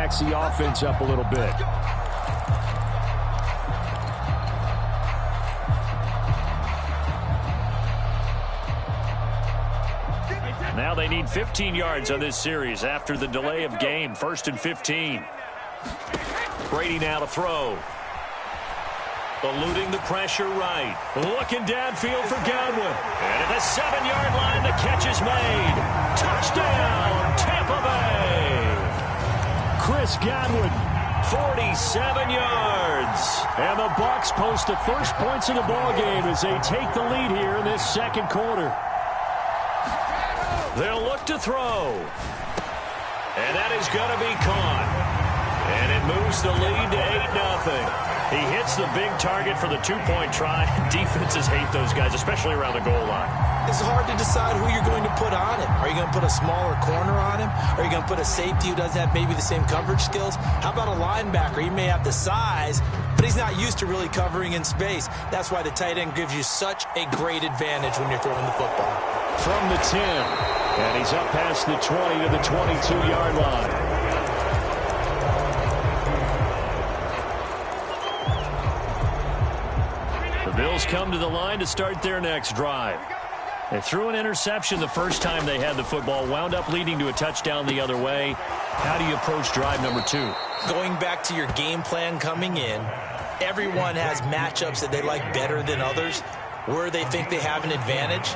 backs the offense up a little bit. Now they need 15 yards on this series after the delay of game. 1st and 15. Brady now to throw. Eluding the pressure right. Looking downfield for Godwin. And at the 7-yard line, the catch is made. Touchdown, Tampa Bay. Chris Godwin. 47 yards. And the Bucs post the first points of the ballgame as they take the lead here in this second quarter. They'll look to throw. And that is going to be caught. And it moves the lead to 8-0. He hits the big target for the 2-point try. Defenses hate those guys, especially around the goal line. It's hard to decide who you're going to put on him. Are you going to put a smaller corner on him? Are you going to put a safety who doesn't have maybe the same coverage skills? How about a linebacker? He may have the size, but he's not used to really covering in space. That's why the tight end gives you such a great advantage when you're throwing the football. From the 10, and he's up past the 20 to the 22-yard line. The Bills come to the line to start their next drive. They threw an interception the first time they had the football, wound up leading to a touchdown the other way. How do you approach drive number 2? Going back to your game plan coming in, everyone has matchups that they like better than others, where they think they have an advantage.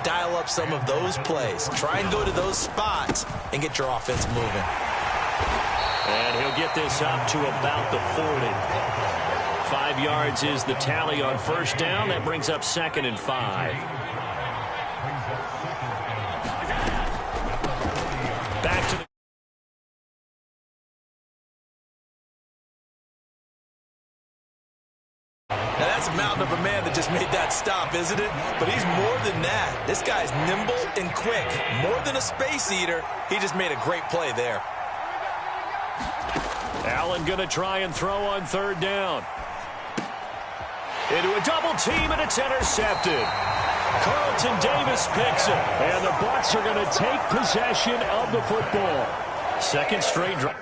Dial up some of those plays. Try and go to those spots and get your offense moving. And he'll get this up to about the 40. 5 yards is the tally on first down. That brings up 2nd and 5. Back to the... Now that's a mountain of a man that just made that stop, isn't it? But he's more than that. This guy's nimble and quick. More than a space eater, he just made a great play there. Allen going to try and throw on 3rd down. Into a double team, and it's intercepted. Carlton Davis picks it. And the Bucs are going to take possession of the football. 2nd straight drive.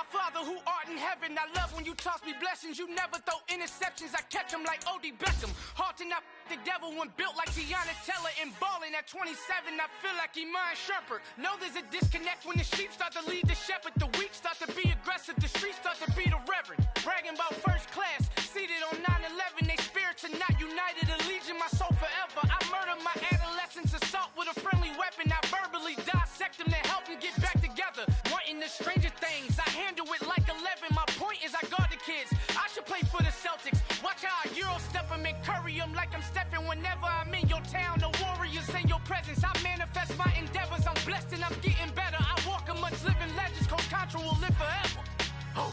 Father who art in heaven, I love when you toss me blessings. You never throw interceptions, I catch them like O.D. Beckham. Hard to not the devil when built like Tiana Teller and balling at 27. I feel like Iman Shumpert. Know there's a disconnect when the sheep start to lead the shepherd. The weak start to be aggressive, the streets start to be the reverend. Bragging about first class, seated on 9/11. They spirits are not united, a legion, my soul forever. I murdered my adolescence, assault with a friendly weapon. I verbally dissect them to help them get back together. Wanting the stranger things, I handle it like 11. My point is I guard the kids. I should play for the Celtics. Watch how I Euro step them and curry them like I'm stepping whenever I'm in your town. The Warriors in your presence. I manifest my endeavors. I'm blessed and I'm getting better. I walk amongst living legends. Coach Contra will live forever. Oh.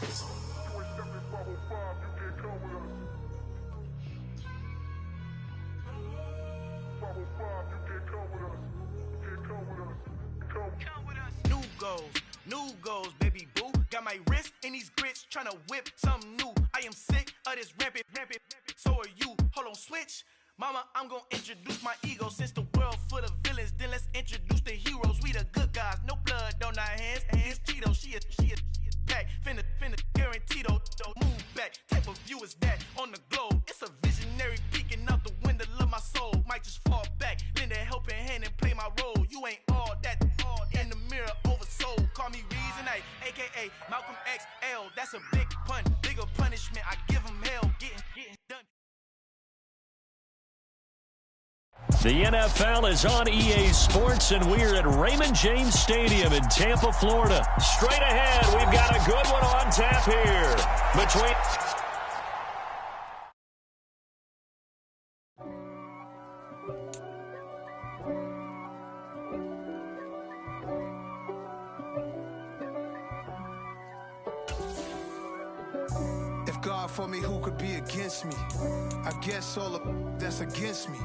New goals, baby boo. Got my wrist in these grits, tryna whip something new. I am sick of this rampant. So are you. Hold on, switch. Mama, I'm gonna introduce my ego. Since the world full of villains, then let's introduce the heroes. We the good guys, no blood on our hands. Hands Tito, she a pack. Finna guarantee though. Move back. Type of view is that on the globe? It's a visionary peeking out the window of my soul. Might just fall back, lend a helping hand and play my role. You ain't all that in the mirror oversold. Call me Reason A, aka Malcolm XL. That's a big pun, bigger punishment. I give him hell, getting done. The NFL is on EA Sports, and we're at Raymond James Stadium in Tampa, Florida. Straight ahead, we've got a good one on tap here. If God for me, who could be against me? I guess all of that's against me.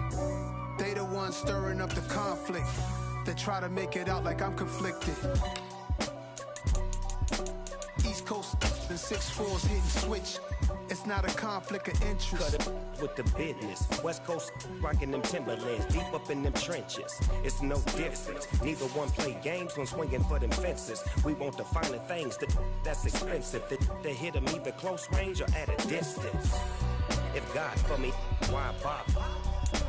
They the ones stirring up the conflict. They try to make it out like I'm conflicted. East Coast and 6'4s hitting switch. It's not a conflict of interest. Cut it with the business. West Coast rocking them Timberlands, deep up in them trenches. It's no difference. Neither one play games when swinging for them fences. We want the finer things that's expensive. They hit them either close range or at a distance. If God for me, why bother?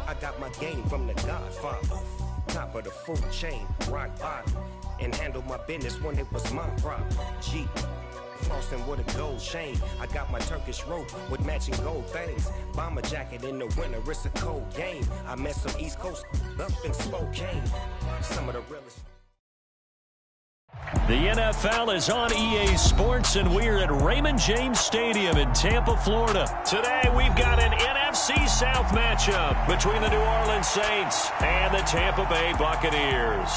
I got my game from the Godfather. Top of the food chain, rock bottom. And handle my business when it was my problem. G. Flossing with a gold chain. I got my Turkish rope with matching gold things. Bomber jacket in the winter, it's a cold game. I met some East Coast up in Spokane. Some of the realest. The NFL is on EA Sports, and we're at Raymond James Stadium in Tampa, Florida. Today, we've got an NFC South matchup between the New Orleans Saints and the Tampa Bay Buccaneers.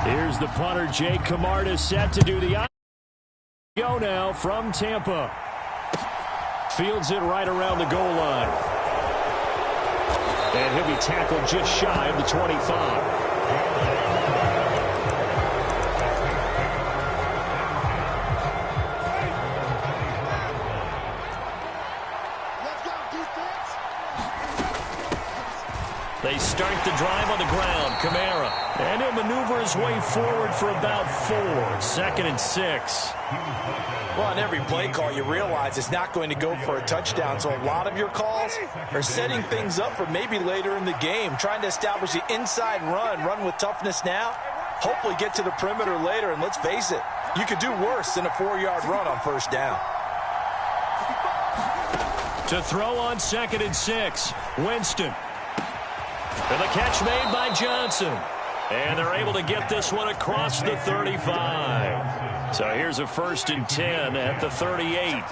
Here's the punter, Jake Camarda, set to do the go now from Tampa. Fields it right around the goal line. And he'll be tackled just shy of the 25. They start the drive on the ground. Kamara. And he'll maneuver his way forward for about 4. 2nd and 6. Well, on every play call, you realize it's not going to go for a touchdown. So a lot of your calls are setting things up for maybe later in the game, trying to establish the inside run with toughness now, hopefully get to the perimeter later. And let's face it, you could do worse than a 4-yard run on first down. To throw on 2nd and 6. Winston. And the catch made by Johnson. And they're able to get this one across the 35. So here's a 1st and 10 at the 38.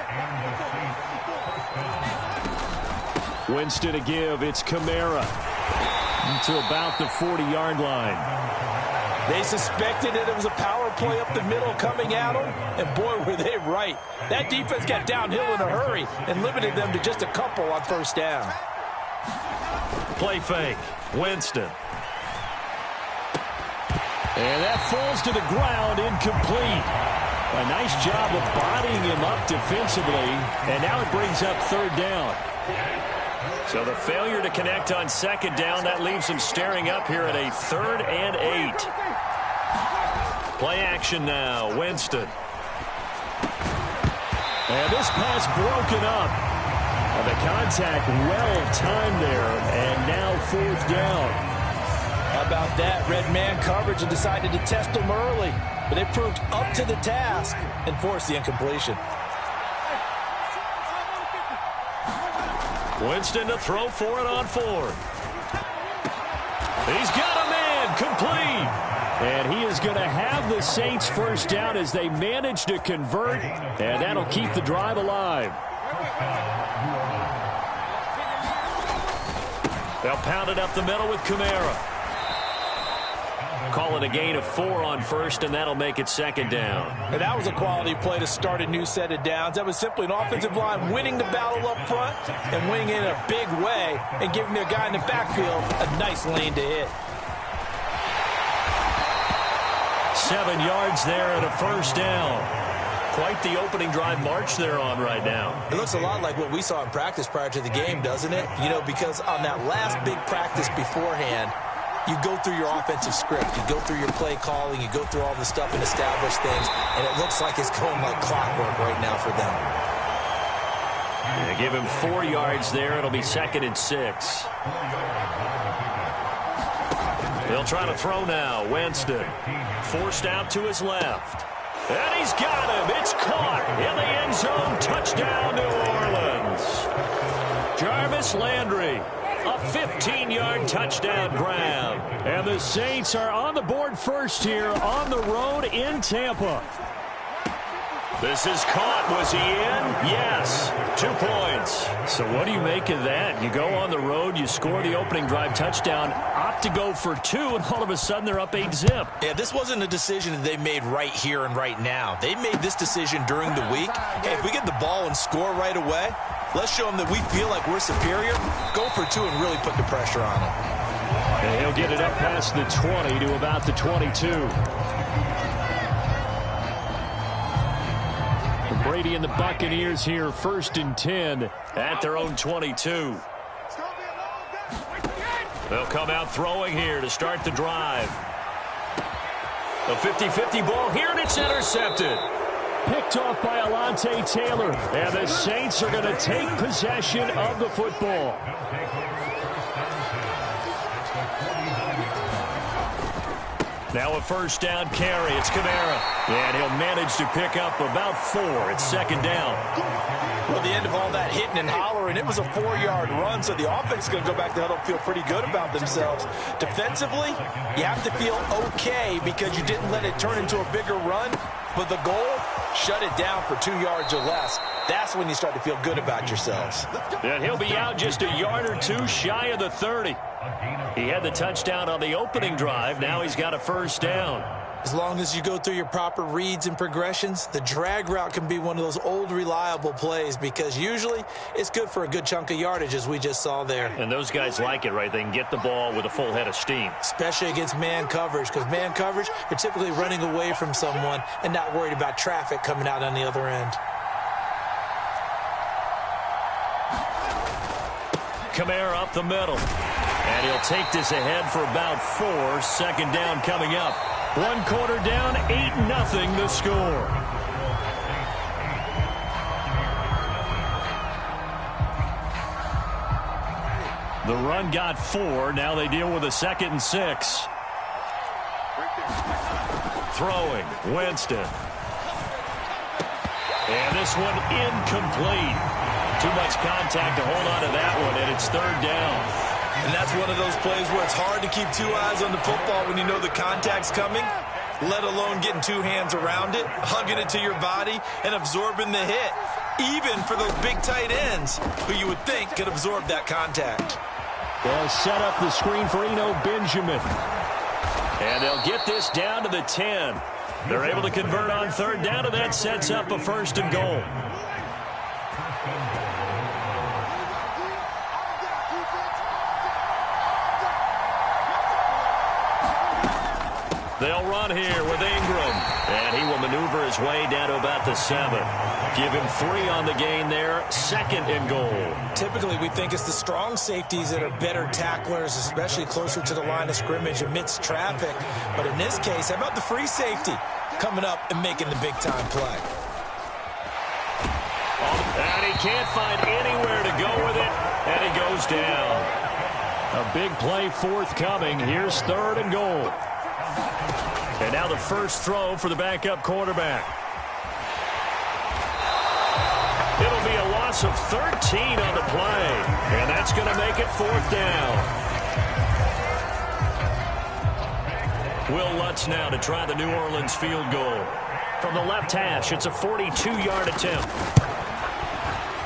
Winston to give. It's Kamara. To about the 40-yard line. They suspected that it was a power play up the middle coming at them. And boy, were they right. That defense got downhill in a hurry and limited them to just a couple on first down. Play fake. Winston. And that falls to the ground, incomplete. A nice job of bodying him up defensively. And now it brings up 3rd down. So the failure to connect on 2nd down, that leaves him staring up here at a 3rd and 8. Play action now. Winston. And this pass broken up. The contact well timed there, and now 4th down. How about that? Red man coverage and decided to test them early, but they proved up to the task and forced the incompletion. Winston to throw for it on 4th. He's got a man, complete. And he is going to have the Saints first down as they manage to convert, and that'll keep the drive alive. They'll pound it up the middle with Kamara. Call it a gain of 4 on 1st, and that'll make it 2nd down. And that was a quality play to start a new set of downs. That was simply an offensive line winning the battle up front and winning it in a big way and giving their guy in the backfield a nice lane to hit. 7 yards there and a 1st down. Quite the opening drive march they're on right now. It looks a lot like what we saw in practice prior to the game, doesn't it? You know, because on that last big practice beforehand, you go through your offensive script. You go through your play calling. You go through all the stuff and establish things. And it looks like it's going like clockwork right now for them. They give him 4 yards there. It'll be 2nd and 6. They'll try to throw now. Winston forced out to his left. And he's got him. It's caught in the end zone. Touchdown, New Orleans. Jarvis Landry, a 15-yard touchdown grab. And the Saints are on the board first here on the road in Tampa. This is caught. Was he in? Yes. 2 points. So what do you make of that? You go on the road, you score the opening drive touchdown, opt to go for 2, and all of a sudden they're up 8-zip. Yeah, this wasn't a decision that they made right here and right now. They made this decision during the week. Hey, if we get the ball and score right away, let's show them that we feel like we're superior. Go for 2 and really put the pressure on them. And he'll get it up past the 20 to about the 22. Brady and the Buccaneers here, 1st and 10 at their own 22. They'll come out throwing here to start the drive. A 50-50 ball here, and it's intercepted. Picked off by Alontae Taylor. And the Saints are going to take possession of the football. Now a 1st down carry. It's Kamara. And he'll manage to pick up about 4. It's 2nd down. Well, the end of all that hitting and hollering, it was a 4-yard run, so the offense is going to go back to huddle and feel pretty good about themselves. Defensively, you have to feel okay because you didn't let it turn into a bigger run. But the goal, shut it down for 2 yards or less. That's when you start to feel good about yourselves. And he'll be out just a yard or 2 shy of the 30. He had the touchdown on the opening drive. Now he's got a 1st down. As long as you go through your proper reads and progressions, the drag route can be one of those old reliable plays because usually it's good for a good chunk of yardage, as we just saw there. And those guys like it, right? They can get the ball with a full head of steam. Especially against man coverage, because man coverage, you're typically running away from someone and not worried about traffic coming out on the other end. Kamara up the middle. And he'll take this ahead for about 4. 2nd down coming up. 1 quarter down, 8-0 the score. The run got 4. Now they deal with a 2nd and 6. Throwing, Winston. And this one incomplete. Too much contact to hold on to that one, and it's 3rd down. And that's one of those plays where it's hard to keep 2 eyes on the football when you know the contact's coming, let alone getting 2 hands around it, hugging it to your body, and absorbing the hit, even for those big tight ends who you would think could absorb that contact. They'll set up the screen for Eno Benjamin. And they'll get this down to the 10. They're able to convert on 3rd down, and that sets up a 1st and goal. They'll run here with Ingram. And he will maneuver his way down to about the 7. Give him 3 on the gain there. 2nd and goal. Typically, we think it's the strong safeties that are better tacklers, especially closer to the line of scrimmage amidst traffic. But in this case, how about the free safety coming up and making the big-time play? And he can't find anywhere to go with it. And he goes down. A big play forthcoming. Here's 3rd and goal. And now the first throw for the backup quarterback. It'll be a loss of 13 on the play. And that's going to make it 4th down. Will Lutz now to try the New Orleans field goal. From the left hash, it's a 42-yard attempt.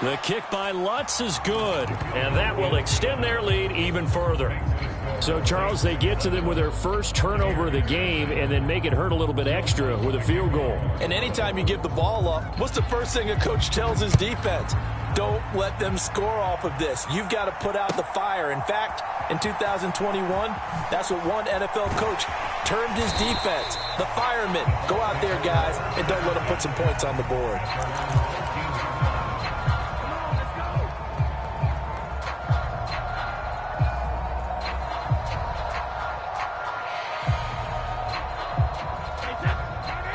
The kick by Lutz is good. And that will extend their lead even further. So, Charles, they get to them with their first turnover of the game and then make it hurt a little bit extra with a field goal. And anytime you give the ball up, what's the first thing a coach tells his defense? Don't let them score off of this. You've got to put out the fire. In fact, in 2021, that's what one NFL coach termed his defense. The firemen. Go out there, guys, and don't let them put some points on the board.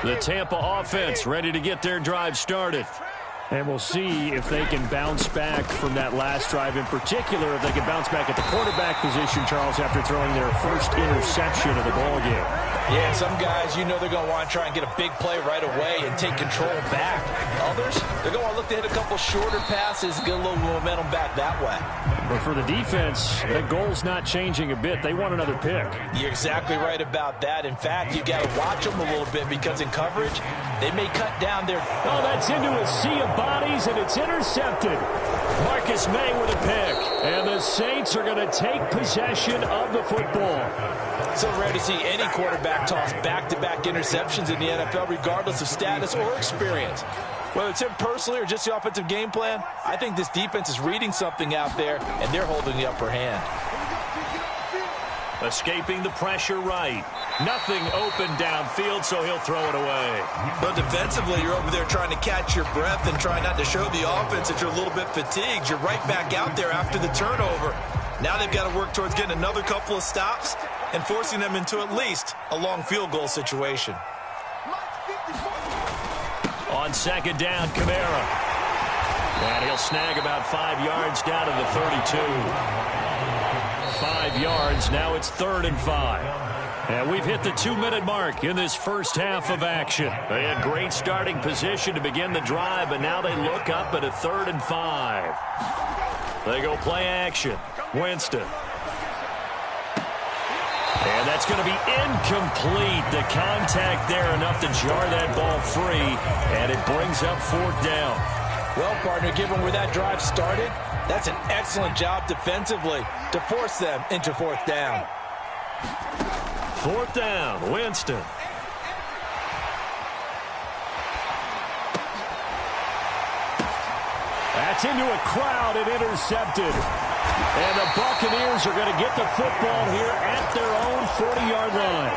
The Tampa offense ready to get their drive started. And we'll see if they can bounce back from that last drive, in particular, if they can bounce back at the quarterback position, Charles, after throwing their first interception of the ballgame. Yeah, some guys, you know they're going to want to try and get a big play right away and take control back. Others, they're going to look to hit a couple shorter passes, get a little momentum back that way. But for the defense, the goal's not changing a bit. They want another pick. You're exactly right about that. In fact, you got to watch them a little bit because in coverage, they may cut down their... Oh, that's into a sea of bodies, and it's intercepted. Marcus May with a pick. And the Saints are going to take possession of the football. So rare to see any quarterback toss back-to-back interceptions in the NFL, regardless of status or experience. Whether it's him personally or just the offensive game plan, I think this defense is reading something out there, and they're holding the upper hand. Escaping the pressure right. Nothing open downfield, so he'll throw it away. But defensively, you're over there trying to catch your breath and try not to show the offense that you're a little bit fatigued. You're right back out there after the turnover. Now they've got to work towards getting another couple of stops and forcing them into at least a long field goal situation. On second down, Kamara. And he'll snag about 5 yards down to the 32. 5 yards, now it's 3rd and 5. And we've hit the 2-minute mark in this first half of action. They had great starting position to begin the drive, but now they look up at a 3rd and 5. They go play action. Winston. And that's going to be incomplete. The contact there enough to jar that ball free, and it brings up 4th down. Well, partner, given where that drive started, that's an excellent job defensively to force them into 4th down. 4th down, Winston. That's into a crowd and intercepted. And the Buccaneers are going to get the football here at their own 40-yard line.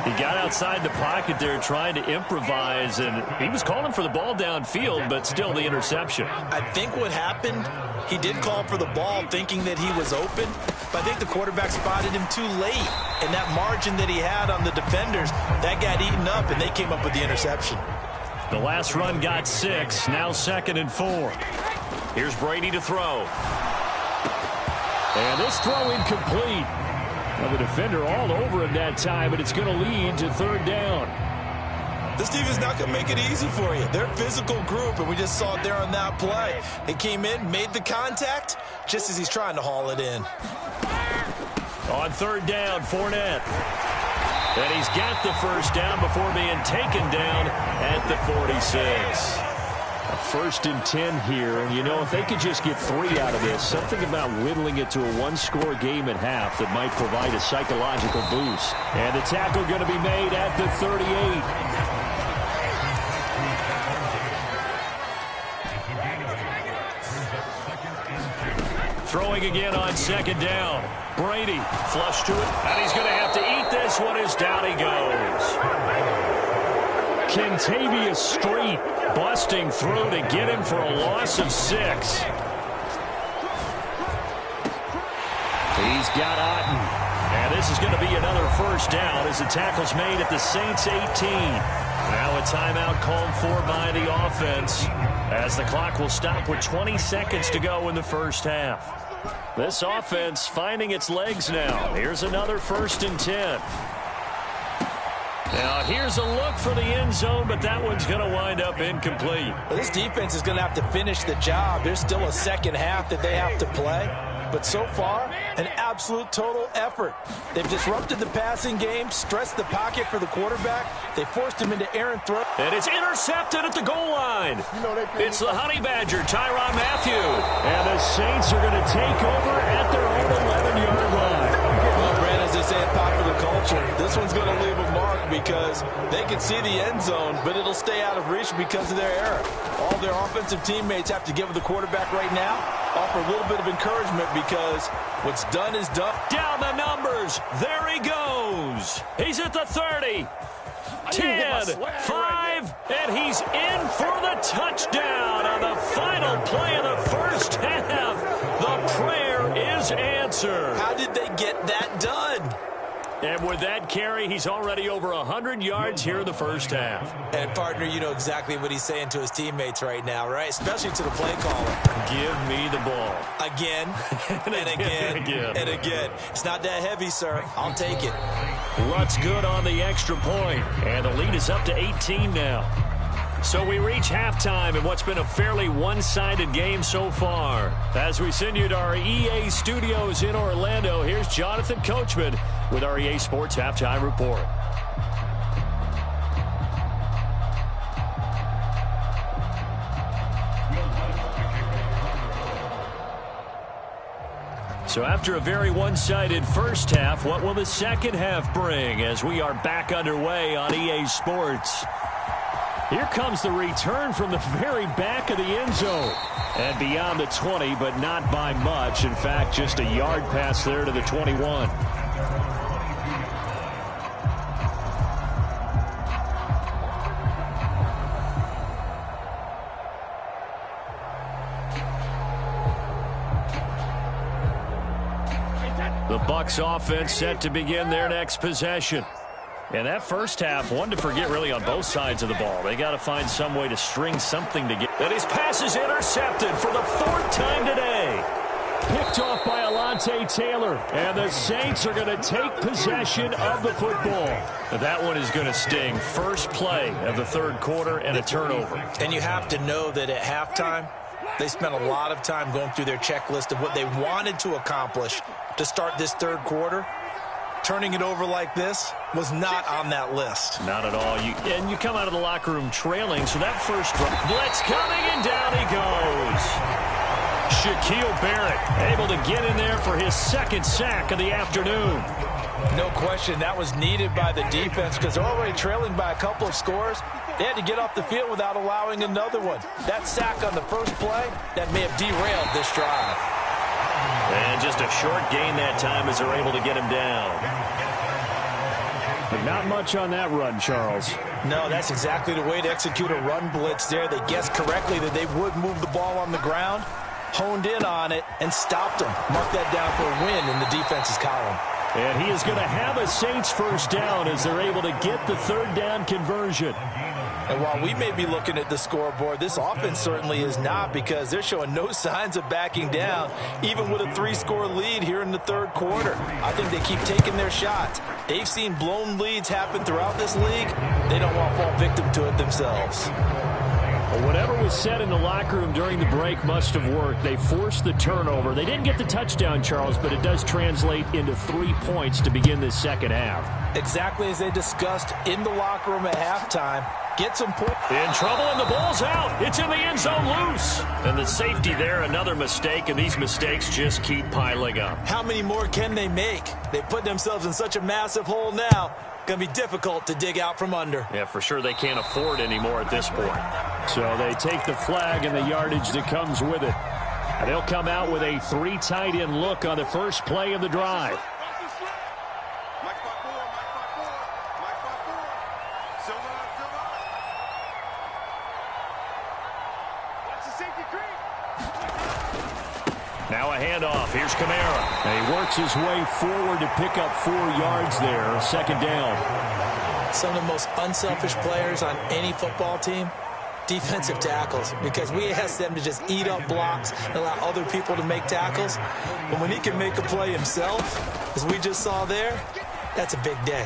He got outside the pocket there trying to improvise, and he was calling for the ball downfield, but still the interception. I think what happened, he did call for the ball thinking that he was open, but I think the quarterback spotted him too late. And that margin that he had on the defenders, that got eaten up, and they came up with the interception. The last run got 6, now 2nd and 4. Here's Brady to throw. And this throw incomplete. Well, the defender all over him that time, but it's going to lead to 3rd down. This defense is not going to make it easy for you. They're a physical group, and we just saw it there on that play. He came in, made the contact, just as he's trying to haul it in. On 3rd down, Fournette. And he's got the first down before being taken down at the 46. A 1st and 10 here, and you know, if they could just get 3 out of this, something about whittling it to a 1-score game at half that might provide a psychological boost. And the tackle going to be made at the 38. Throwing again on 2nd down. Brady flush to it, and he's going to have to eat this one as down he goes. Kentavious Street busting through to get him for a loss of 6. He's got Otten. And this is going to be another 1st down as the tackle's made at the Saints 18. Now a timeout called for by the offense as the clock will stop with 20 seconds to go in the first half. This offense finding its legs now. Here's another 1st and 10. Now, here's a look for the end zone, but that one's going to wind up incomplete. Well, this defense is going to have to finish the job. There's still a second half that they have to play. But so far, an absolute total effort. They've disrupted the passing game, stressed the pocket for the quarterback. They forced him into errant throw. And it's intercepted at the goal line. It's the Honey Badger, Tyrann Mathieu. And the Saints are going to take over at their own 11-yard line. Well, Brad, as they say in popular culture, this one's going to leave a mark because they can see the end zone, but it'll stay out of reach because of their error. All their offensive teammates have to give the quarterback right now, offer a little bit of encouragement because what's done is done. Down the numbers. There he goes. He's at the 30. 10, 5, and he's in for the touchdown on the final play of the first half. The prayer is answered. How did they get that done? And with that carry, he's already over 100 yards here in the first half. And, partner, you know exactly what he's saying to his teammates right now, right? Especially to the play caller. Give me the ball. Again, and again, and again. It's not that heavy, sir. I'll take it. Lutt's good on the extra point. And the lead is up to 18 now. So we reach halftime in what's been a fairly one-sided game so far. As we send you to our EA studios in Orlando, here's Jonathan Coachman with our EA Sports Halftime Report. So after a very one-sided first half, what will the second half bring as we are back underway on EA Sports? Here comes the return from the very back of the end zone. And beyond the 20, but not by much. In fact, just a yard pass there to the 21. The Bucs offense set to begin their next possession. And that first half, one to forget really on both sides of the ball. They got to find some way to string something together. And his pass is intercepted for the fourth time today. Picked off by Alontae Taylor. And the Saints are going to take possession of the football. That one is going to sting. First play of the third quarter and a turnover. And you have to know that at halftime, they spent a lot of time going through their checklist of what they wanted to accomplish to start this third quarter. Turning it over like this was not on that list. Not at all. And you come out of the locker room trailing, so that first drop. Blitz coming, and down he goes. Shaquille Barrett able to get in there for his second sack of the afternoon. No question, that was needed by the defense because they're already trailing by a couple of scores. They had to get off the field without allowing another one. That sack on the first play, that may have derailed this drive. And just a short gain that time as they're able to get him down. But not much on that run, Charles. No, that's exactly the way to execute a run blitz there. They guessed correctly that they would move the ball on the ground, honed in on it, and stopped them. Mark that down for a win in the defense's column. And he is going to have a Saints first down as they're able to get the third down conversion. And while we may be looking at the scoreboard, this offense certainly is not because they're showing no signs of backing down, even with a 3-score lead here in the third quarter. I think they keep taking their shots. They've seen blown leads happen throughout this league. They don't want to fall victim to it themselves. Well, whatever was said in the locker room during the break must have worked. They forced the turnover. They didn't get the touchdown, Charles, but it does translate into 3 points to begin this second half. Exactly as they discussed in the locker room at halftime. Get some points. In trouble, and the ball's out. It's in the end zone loose. And the safety there, another mistake, and these mistakes just keep piling up. How many more can they make? They put themselves in such a massive hole now. Going to be difficult to dig out from under. Yeah, for sure they can't afford anymore at this point. So they take the flag and the yardage that comes with it. And they'll come out with a 3 tight end look on the first play of the drive. Now a handoff. Here's Kamara. And he works his way forward to pick up 4 yards there. Second down. Some of the most unselfish players on any football team, defensive tackles, because we ask them to just eat up blocks and allow other people to make tackles. But when he can make a play himself, as we just saw there, that's a big day.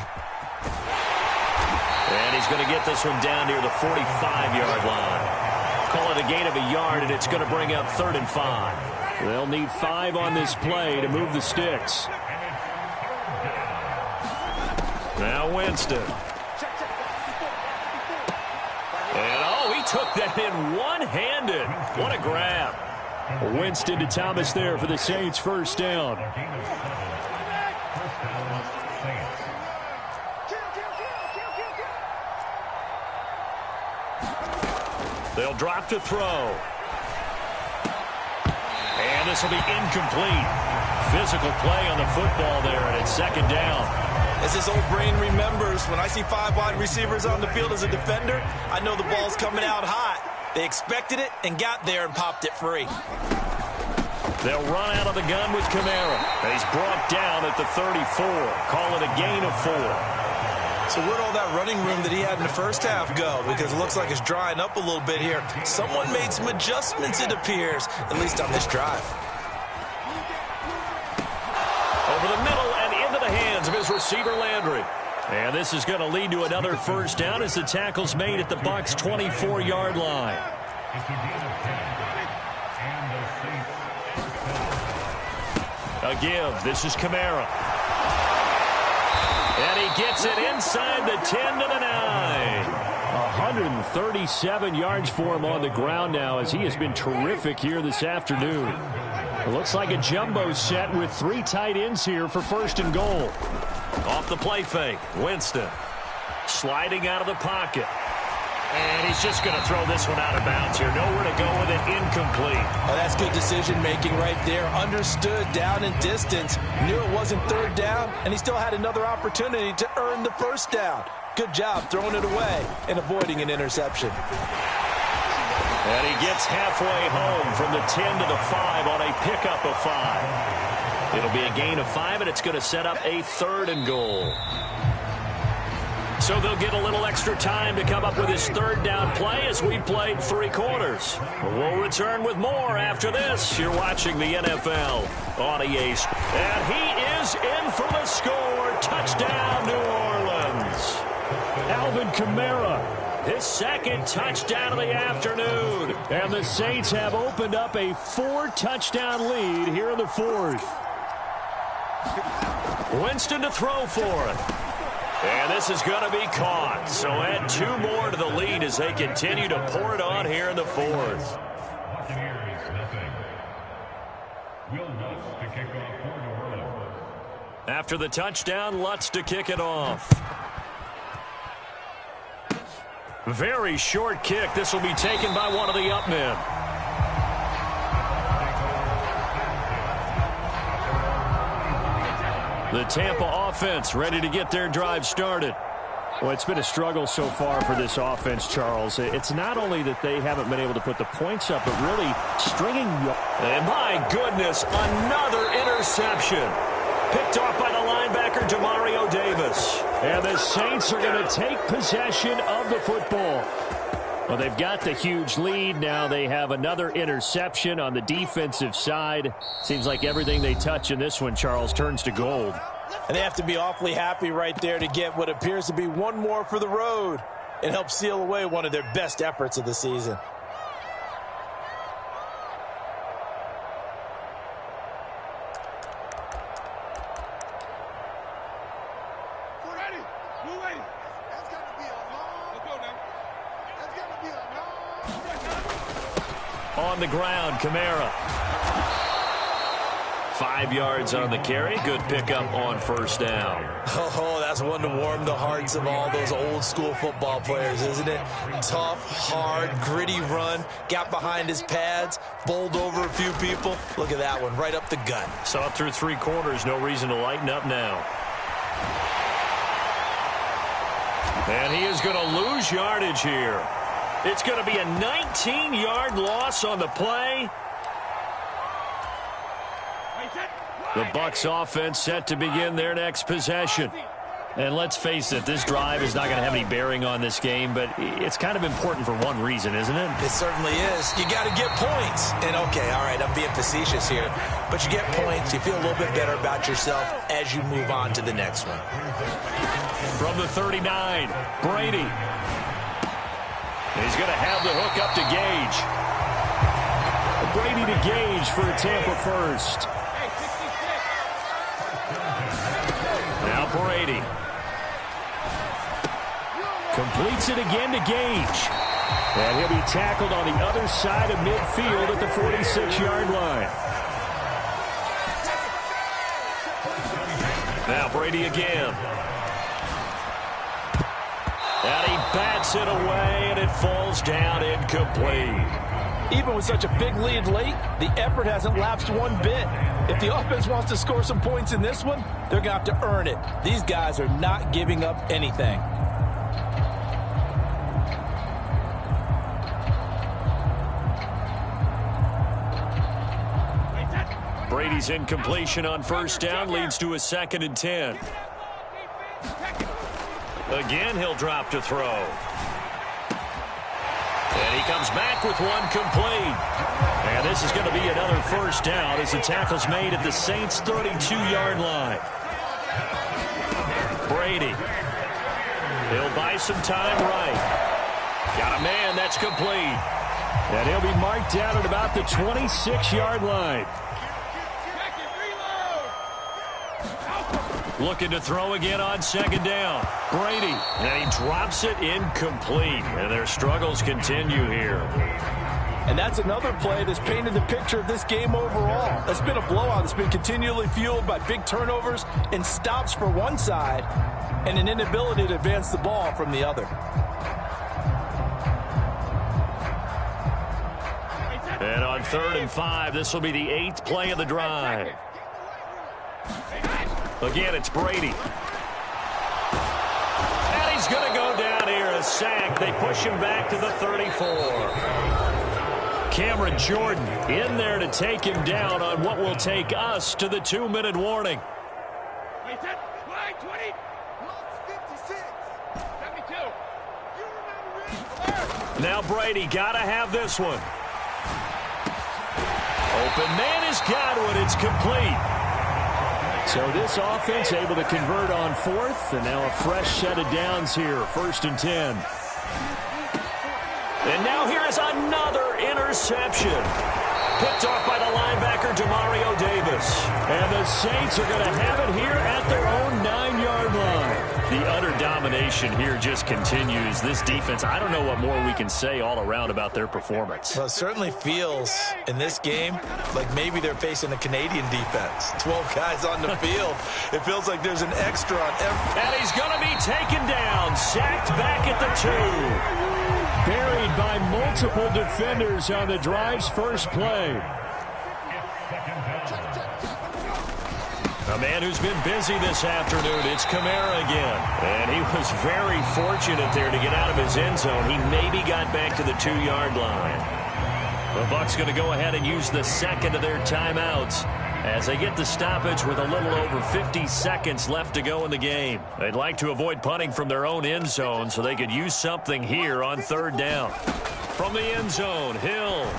And he's going to get this one down near the 45-yard line. Call it a gain of a yard, and it's going to bring up 3rd and 5. They'll need 5 on this play to move the sticks. Now Winston. And, oh, he took that in one-handed. What a grab. Winston to Thomas there for the Saints' first down. They'll drop to throw. And this will be incomplete. Physical play on the football there, and it's second down. As his old brain remembers, when I see 5 wide receivers on the field as a defender, I know the ball's coming out hot. They expected it and got there and popped it free. They'll run out of the gun with Kamara. And he's brought down at the 34. Call it a gain of 4. So where'd all that running room that he had in the first half go? Because it looks like it's drying up a little bit here. Someone made some adjustments, it appears, at least on this drive. Over the middle and into the hands of his receiver, Landry. And this is going to lead to another first down as the tackle's made at the Bucs' 24-yard line. A give. This is Kamara. And he gets it inside the 10 to the 9. 137 yards for him on the ground now as he has been terrific here this afternoon. It looks like a jumbo set with 3 tight ends here for first and goal. Off the play fake, Winston sliding out of the pocket. And he's just going to throw this one out of bounds here. Nowhere to go with it, incomplete. Oh, that's good decision-making right there. Understood down and distance. Knew it wasn't third down, and he still had another opportunity to earn the first down. Good job throwing it away and avoiding an interception. And he gets halfway home from the 10 to the 5 on a pickup of 5. It'll be a gain of 5, and it's going to set up a 3rd and goal. So they'll get a little extra time to come up with his 3rd down play as we played 3 quarters. We'll return with more after this. You're watching the NFL on EA. And he is in for the score. Touchdown, New Orleans. Alvin Kamara, his 2nd touchdown of the afternoon. And the Saints have opened up a 4-touchdown lead here in the 4th. Winston to throw for it. And this is going to be caught. So add 2 more to the lead as they continue to pour it on here in the 4th. After the touchdown, Lutz to kick it off. Very short kick. This will be taken by one of the up men. The Tampa offense ready to get their drive started. Well, it's been a struggle so far for this offense, Charles. It's not only that they haven't been able to put the points up, but really stringing. And my goodness, another interception. Picked off by the linebacker, Demario Davis. And the Saints are going to take possession of the football. Well, they've got the huge lead. Now they have another interception on the defensive side. Seems like everything they touch in this one, Charles, turns to gold. And they have to be awfully happy right there to get what appears to be one more for the road and help seal away one of their best efforts of the season. On the ground, Kamara. 5 yards on the carry. Good pickup on first down. Oh, that's one to warm the hearts of all those old school football players, isn't it? Tough, hard, gritty run. Got behind his pads, bowled over a few people. Look at that one, right up the gut. Saw it through 3 quarters. No reason to lighten up now. And he is going to lose yardage here. It's going to be a 19-yard loss on the play. The Bucs offense set to begin their next possession. And let's face it, this drive is not going to have any bearing on this game, but it's kind of important for one reason, isn't it? It certainly is. You got to get points. And, okay, all right, I'm being facetious here. But you get points, you feel a little bit better about yourself as you move on to the next one. From the 39, Brady. He's going to have the hook up to Gage. Brady to Gage for a Tampa first. Now Brady. Completes it again to Gage. And he'll be tackled on the other side of midfield at the 46-yard line. Now Brady again. And he bats it away, and it falls down incomplete. Even with such a big lead late, the effort hasn't lapsed one bit. If the offense wants to score some points in this one, they're going to have to earn it. These guys are not giving up anything. Brady's incompletion on first down leads to a 2nd and 10. Again, he'll drop to throw. And he comes back with one complete. And this is going to be another first down as the tackle's made at the Saints' 32-yard line. Brady. He'll buy some time right. Got a man, that's complete. And he'll be marked down at about the 26-yard line. Looking to throw again on 2nd down. Brady, and he drops it incomplete. And their struggles continue here. And that's another play that's painted the picture of this game overall. It's been a blowout that's been continually fueled by big turnovers and stops for one side and an inability to advance the ball from the other. And on 3rd and 5, this will be the 8th play of the drive. Again, it's Brady. And he's going to go down here, a sack. They push him back to the 34. Cameron Jordan in there to take him down on what will take us to the 2-minute warning. Now Brady got to have this one. Open man has got one. It's complete. So this offense able to convert on 4th, and now a fresh set of downs here, 1st and 10. And now here is another interception. Picked off by the linebacker, Demario Davis. And the Saints are going to have it here at their own 9-yard line. The utter domination here just continues. This defense, I don't know what more we can say all around about their performance. Well, it certainly feels in this game like maybe they're facing a Canadian defense. 12 guys on the field. It feels like there's an extra on every. And he's going to be taken down, sacked back at the 2. Buried by multiple defenders on the drive's first play. A man who's been busy this afternoon, it's Kamara again. And he was very fortunate there to get out of his end zone. He maybe got back to the 2-yard line. The Bucs going to go ahead and use the second of their timeouts as they get the stoppage with a little over 50 seconds left to go in the game. They'd like to avoid punting from their own end zone so they could use something here on 3rd down. From the end zone, Hill.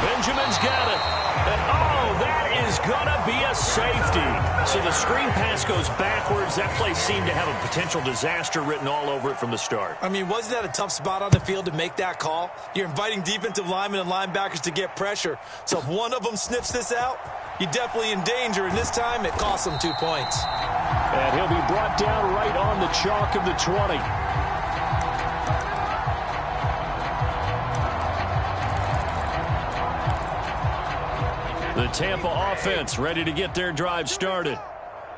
Benjamin's got it. And, oh, that is going to be a safety. So the screen pass goes backwards. That play seemed to have a potential disaster written all over it from the start. I mean, wasn't that a tough spot on the field to make that call? You're inviting defensive linemen and linebackers to get pressure. So if one of them sniffs this out, you're definitely in danger. And this time, it costs them 2 points. And he'll be brought down right on the chalk of the 20. The Tampa offense ready to get their drive started.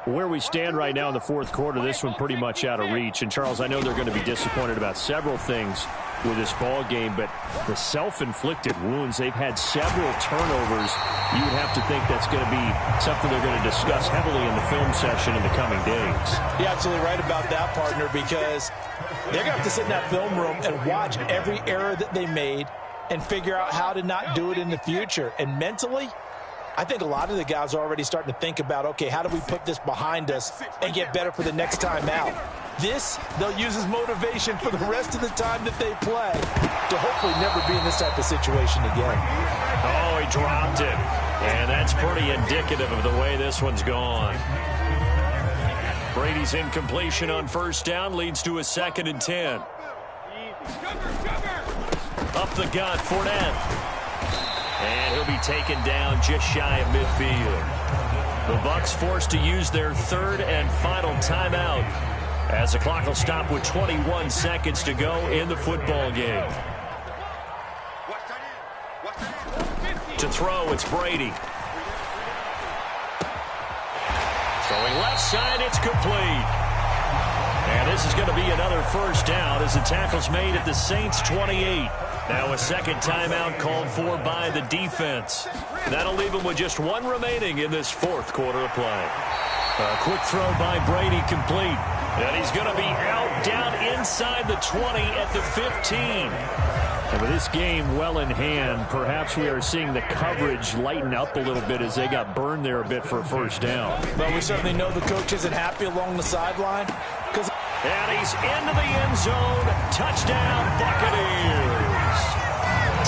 Where we stand right now in the 4th quarter, this one pretty much out of reach. And, Charles, I know they're going to be disappointed about several things with this ball game, but the self-inflicted wounds, they've had several turnovers. You would have to think that's going to be something they're going to discuss heavily in the film session in the coming days. You're absolutely right about that, partner, because they're going to have to sit in that film room and watch every error that they made and figure out how to not do it in the future. And mentally, I think a lot of the guys are already starting to think about, okay, how do we put this behind us and get better for the next time out? This, they'll use as motivation for the rest of the time that they play to hopefully never be in this type of situation again. Oh, he dropped it. And that's pretty indicative of the way this one's gone. Brady's incompletion on 1st down leads to a 2nd and 10. Up the gut, Fournette. And he'll be taken down just shy of midfield. The Bucs forced to use their 3rd and final timeout as the clock will stop with 21 seconds to go in the football game. To throw, it's Brady. Throwing left side, it's complete. And this is going to be another first down as the tackle's made at the Saints' 28. Now a second timeout called for by the defense. That'll leave them with just one remaining in this 4th quarter of play. A quick throw by Brady complete. And he's going to be out down inside the 20 at the 15. And with this game well in hand, perhaps we are seeing the coverage lighten up a little bit as they got burned there a bit for a first down. But we certainly know the coach isn't happy along the sideline. And he's into the end zone. Touchdown, Buccaneers.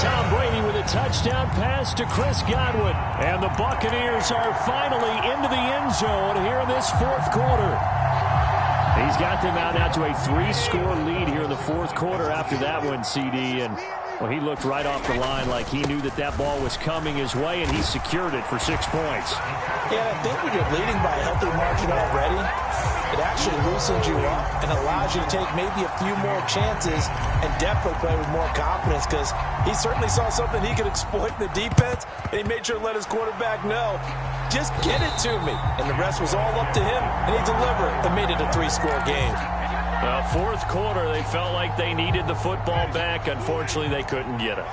Tom Brady with a touchdown pass to Chris Godwin. And the Buccaneers are finally into the end zone here in this fourth quarter. He's got them out now to a 3-score lead here in the fourth quarter after that one, CD. And, well, he looked right off the line like he knew that that ball was coming his way, and he secured it for 6 points. Yeah, I think when you're leading by a healthy margin already, it actually loosens you up and allows you to take maybe a few more chances and definitely play with more confidence, because he certainly saw something he could exploit in the defense, and he made sure to let his quarterback know, just get it to me. And the rest was all up to him, and he delivered and made it a 3-score game. Well, fourth quarter, they felt like they needed the football back. Unfortunately, they couldn't get it.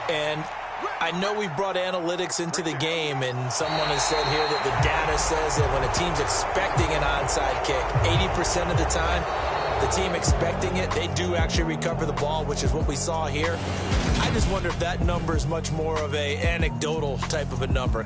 And I know we brought analytics into the game, and someone has said here that the data says that when a team's expecting an onside kick, 80% of the time, the team expecting it, they do actually recover the ball, which is what we saw here. I just wonder if that number is much more of a anecdotal type of a number.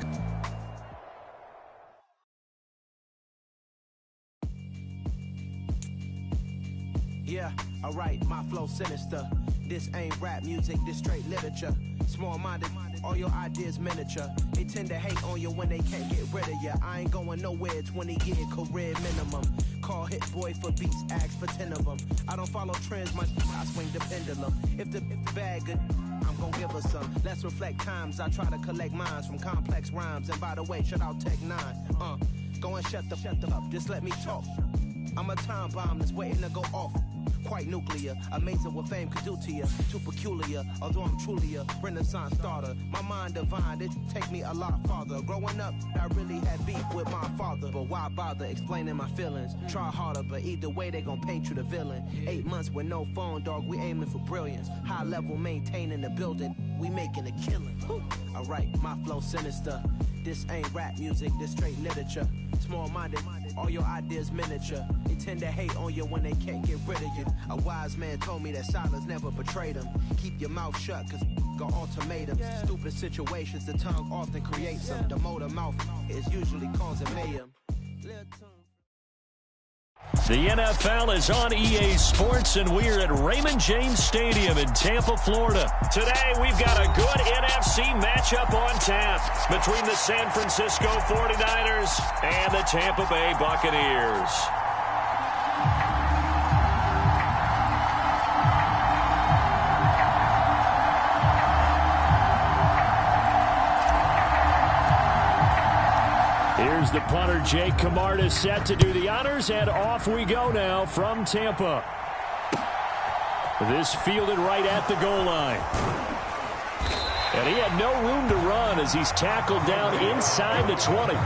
Yeah, alright, my flow sinister. This ain't rap music, this straight literature. Small-minded, all your ideas miniature. They tend to hate on you when they can't get rid of you. I ain't going nowhere, 20-year career minimum. Call Hit Boy for beats, ask for 10 of them. I don't follow trends, I swing the pendulum. If the bag good, I'm gonna give her some. Let's reflect times, I try to collect minds from complex rhymes. And by the way, shout out Tech 9. Go and shut the up, just let me talk. I'm a time bomb that's waiting to go off. Quite nuclear, amazing what fame could do to you. Too peculiar, although I'm truly a Renaissance starter. My mind divine, it take me a lot farther. Growing up, I really had beef with my father. But why bother explaining my feelings? Try harder, but either way they gon' paint you the villain. 8 months with no phone, dog, we aiming for brilliance. High level maintaining the building, we making a killing. Alright, my flow sinister. This ain't rap music, this straight literature. Small-minded, all your ideas miniature. They tend to hate on you when they can't get rid of you. A wise man told me that silence never betrayed him. Keep your mouth shut, cause got ultimatums. Stupid situations, the tongue often creates them. The motor mouth is usually causing mayhem. The NFL is on EA Sports, and we're at Raymond James Stadium in Tampa, Florida. Today, we've got a good NFC matchup on tap between the San Francisco 49ers and the Tampa Bay Buccaneers. Here's the punter, Jake Camarda, set to do the honors, and off we go now from Tampa. This fielded right at the goal line. And he had no room to run as he's tackled down inside the 20.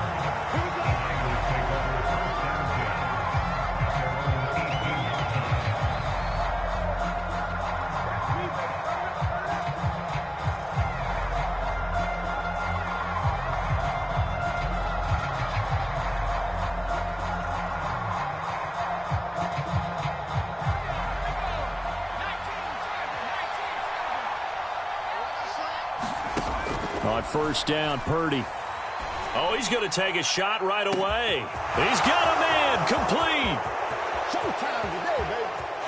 On first down, Purdy. Oh, he's going to take a shot right away. He's got a man, complete.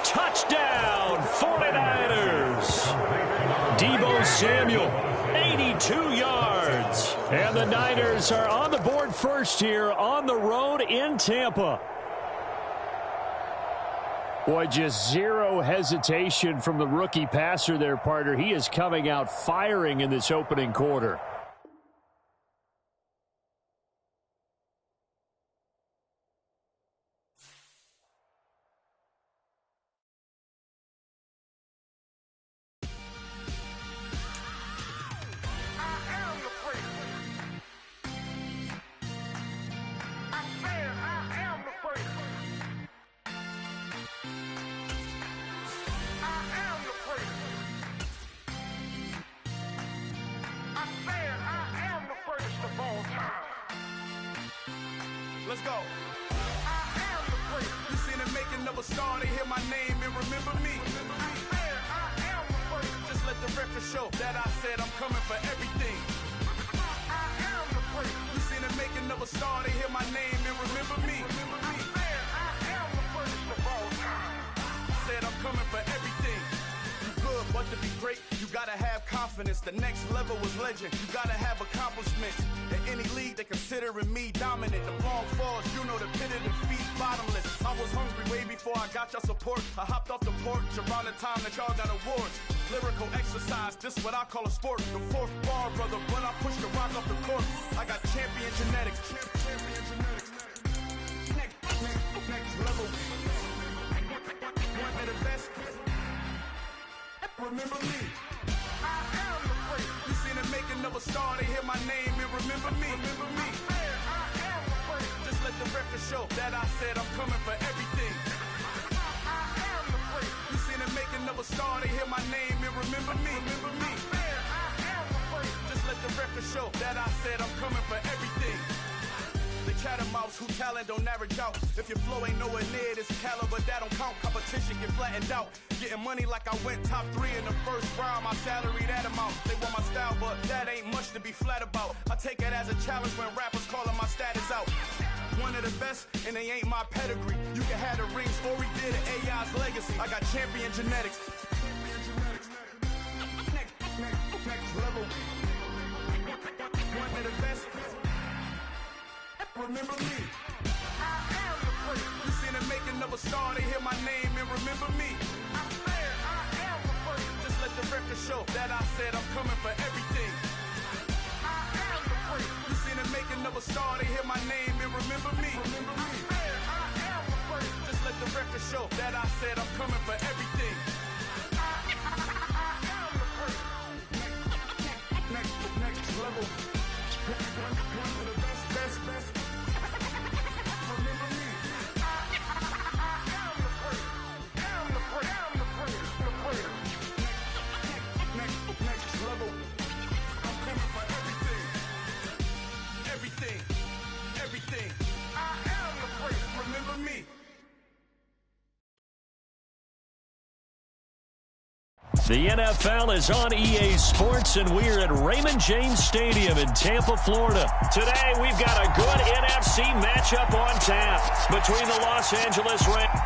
Touchdown, 49ers. Deebo Samuel, 82 yards. And the Niners are on the board first here on the road in Tampa. Boy, just zero hesitation from the rookie passer there, partner. He is coming out firing in this opening quarter. Let's go. I am the great. You seen the making of a star, they hear my name and remember me. I am the great. Just let the record show that I said I'm coming for everything. I am the first. You seen the making of a star, they hear my name and remember me. I am the first of all time. Said I'm coming for everything. You good, but to be great, you gotta have confidence. The next level was legend. You gotta have accomplishments. In any league, they considering me dominant. The wrong falls, you know the pit of defeat, bottomless. I was hungry way before I got your support. I hopped off the porch around the time that y'all got awards. Lyrical exercise, this what I call a sport. The fourth bar, brother, when I push the rock off the court. I got champion genetics. Champion genetics. Next level. One of the best. Remember me. I am the first. You seen the making of a star, they hear my name and remember me. Remember me. I am the first. Just let the record show that I said I'm coming for everything. I am the first. You seen the making of a star, they hear my name and remember me. Remember me. I am the first. Just let the record show that I said I'm coming for everything. The chattermouths who talent don't average out. If your flow ain't nowhere near this caliber, that don't count. Competition get flattened out. Getting money like I went top 3 in the first round. My salary that amount. They want my style, but that ain't much to be flat about. I take it as a challenge when rappers calling my status out. One of the best, and they ain't my pedigree. You can have the rings, or we did it, AI's legacy. I got champion genetics. Next level. One of the best. Remember me. I am the first. You seen the making of a star, they hear my name and remember me. I am the first. Just let the record show that I said I'm coming for everything. I am the first. You seen the making of a star, they hear my name and remember me. Remember me. I am the first. Just let the record show that I said I'm coming for everything. I am the first. Next level. One of the best. The NFL is on EA Sports, and we're at Raymond James Stadium in Tampa, Florida. Today, we've got a good NFC matchup on tap between the Los Angeles Rams.